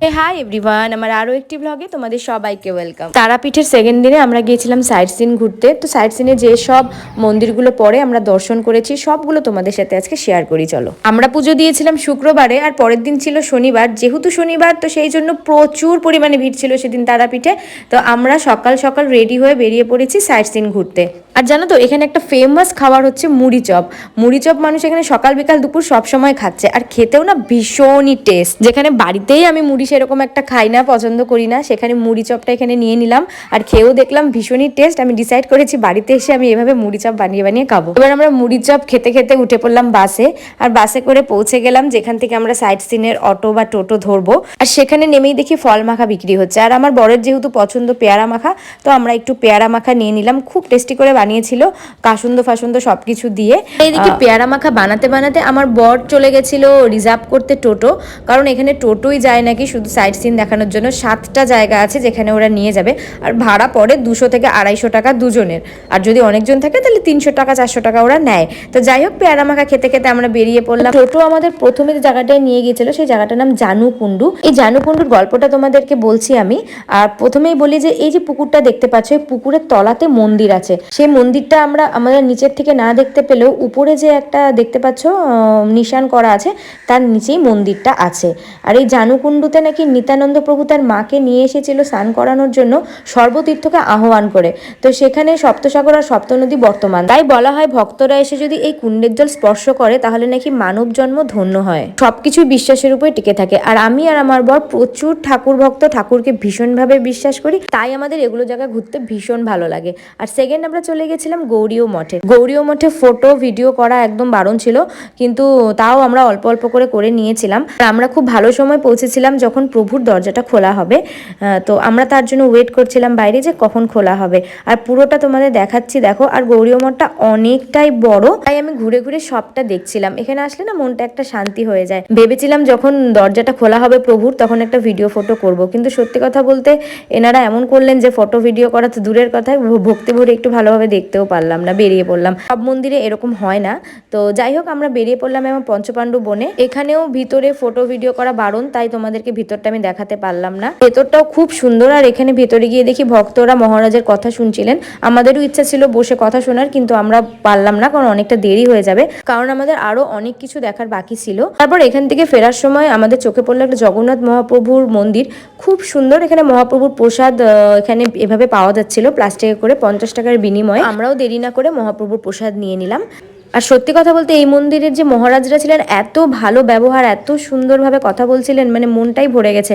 Hi everyone, আমার আরও একটি ব্লগে তোমাদের সবাইকে ওয়েলকাম। তারাপীঠের সেকেন্ড দিনে আমরা গিয়েছিলাম সাইট সিন ঘুরতে। তো সাইট সিনে যে সব মন্দিরগুলো পরে আমরা দর্শন করেছি সবগুলো তোমাদের সাথে আজকে শেয়ার করি। চলো, আমরা পুজো দিয়েছিলাম শুক্রবারে আর পরের দিন ছিল শনিবার। যেহেতু শনিবার তো সেই জন্য প্রচুর পরিমাণে ভিড় ছিল সেদিন তারাপীঠে। তো আমরা সকাল সকাল রেডি হয়ে বেরিয়ে পড়েছি সাইট সিন ঘুরতে। আর জানো তো, এখানে একটা ফেমাস খাবার হচ্ছে মুড়ি চপ। মুড়ি চপ মানুষ এখানে সকাল বিকাল দুপুর সব সময় খাচ্ছে, আর খেতেও না ভীষণই টেস্ট। যেখানে বাড়িতেই আমি মুড়ি সেরকম একটা খাই না, পছন্দ করি না, সেখানে মুড়ি চপটা এখানে নিয়ে নিলাম আর খেয়েও দেখলাম ভীষণই টেস্ট। আমি ডিসাইড করেছি বাড়িতে এসে আমি এভাবে মুড়ি চপ বানিয়ে বানিয়ে খাবো। এবার আমরা মুড়ি চপ খেতে খেতে উঠে পড়লাম বাসে, আর বাসে করে পৌঁছে গেলাম যেখান থেকে আমরা সাইট সিনের অটো বা টোটো ধরবো। আর সেখানে নেমেই দেখি ফল মাখা বিক্রি হচ্ছে, আর আমার বরের যেহেতু পছন্দ পেয়ারা মাখা, তো আমরা একটু পেয়ারা মাখা নিয়ে নিলাম। খুব টেস্টি করে বানিয়েছিল, কাসুন্দ ফাসুন্দ সবকিছু দিয়ে। এইদিকে পেয়ারা মাখা বানাতে বানাতে আমার বর চলে গেছিল রিজার্ভ করতে টোটো, কারণ এখানে টোটোই যায় নাকি শুধু সাইট সিন দেখানোর জন্য। 7টা জায়গা আছে যেখানে ওরা নিয়ে যাবে, আর ভাড়া পড়ে 200 থেকে 250 টাকা দুজনের। আর যদি অনেকজন থাকে তাহলে 300 টাকা 400 টাকা ওরা নেয়। তো যাই হোক, পেয়ারা মাখা খেতে খেতে আমরা বেরিয়ে পড়লাম। টোটো আমাদের প্রথমে যে জায়গাটায় নিয়ে গিয়েছিল সেই জায়গাটার নাম জানুকুণ্ডু। এই জানুকুণ্ডুর গল্পটা তোমাদেরকে বলছি আমি। আর প্রথমেই বলি যে এই যে পুকুরটা দেখতে পাচ্ছ, এই পুকুরের তলাতে মন্দির আছে। সেই মন্দিরটা আমরা আমাদের নিচের থেকে না দেখতে পেলেও উপরে যে একটা দেখতে পাচ্ছ নিশান করা আছে, তার নিচেই মন্দিরটা আছে। আর এই জানুকুণ্ডুতে নাকি নিত্যানন্দ প্রভু তার মাকে নিয়ে এসেছিল স্নান করানোর জন্য সর্বতীর্থকে আহ্বান করে। তো সেখানে সপ্তসাগর আর সপ্তনদী বর্তমান। তাই বলা হয় ভক্তরা এসে যদি এই কুণ্ডের জল স্পর্শ করে তাহলে নাকি মানব জন্ম ধন্য হয়। সবকিছুই বিশ্বাসের উপরে টিকে থাকে। আর আমি আর আমার বর প্রচুর ঠাকুর ভক্ত, ঠাকুরকে ভীষণভাবে বিশ্বাস করি, তাই আমাদের এগুলো জায়গা ঘুরতে ভীষণ ভালো লাগে। আর সেকেন্ড আমরা চলে গেছিলাম গৌরীয় মঠে। গৌরীয় মঠে ফটো ভিডিও করা একদম বারণ ছিল, কিন্তু তাও আমরা অল্প অল্প করে নিয়েছিলাম। আর আমরা খুব ভালো সময় পৌঁছেছিলাম যখন প্রভুর দরজাটা খোলা হবে। তো আমরা তার জন্য ওয়েট করছিলাম বাইরে যে কখন খোলা হবে। আর পুরোটা তোমাদের দেখাচ্ছি, দেখো। আর গৌরীয় মঠটা অনেকটাই বড়, তাই আমি ঘুরে ঘুরে সবটা দেখছিলাম। এখানে আসলে না মনটা একটা শান্তি হয়ে যায়। ভেবেছিলাম যখন দরজাটা খোলা হবে প্রভুর তখন একটা ভিডিও ফটো করব, কিন্তু সত্যি কথা বলতে এনারা এমন করলেন যে ফটো ভিডিও করা তো দূরের কথায়, ভক্তি ভরে একটু ভালোভাবে দেখতেও পারলাম না, বেরিয়ে পড়লাম। সব মন্দিরে এরকম হয় না। তো যাই হোক, আমরা বেরিয়ে পড়লাম এবং পঞ্চপাণ্ডব বনে। এখানেও ভিতরে ফটো ভিডিও করা বারণ, তাই তোমাদেরকে ভিতরটা আমি দেখাতে পারলাম না। ভেতরটাও খুব সুন্দর। আর এখানে ভেতরে গিয়ে দেখি ভক্তরা মহারাজের কথা শুনছিলেন। আমাদেরও ইচ্ছা ছিল বসে কথা শোনার, কিন্তু আমরা পারলাম না, কারণ অনেকটা দেরি হয়ে যাবে, কারণ আমাদের আরো অনেক কিছু দেখার বাকি ছিল। তারপর এখান থেকে ফেরার সময় আমাদের চোখে পড়লো একটা জগন্নাথ মহাপ্রভুর মন্দির, খুব সুন্দর। এখানে মহাপ্রভুর প্রসাদ এখানে এভাবে পাওয়া যাচ্ছিল প্লাস্টিকে করে 50 টাকার বিনিময়ে। আমরাও দেরি না করে মহাপ্রভুর প্রসাদ নিয়ে নিলাম। আর সত্যি কথা বলতে এই মন্দিরের যে মহারাজরা ছিলেন, এত ভালো ব্যবহার, এত সুন্দরভাবে কথা বলছিলেন, মানে মনটাই ভরে গেছে।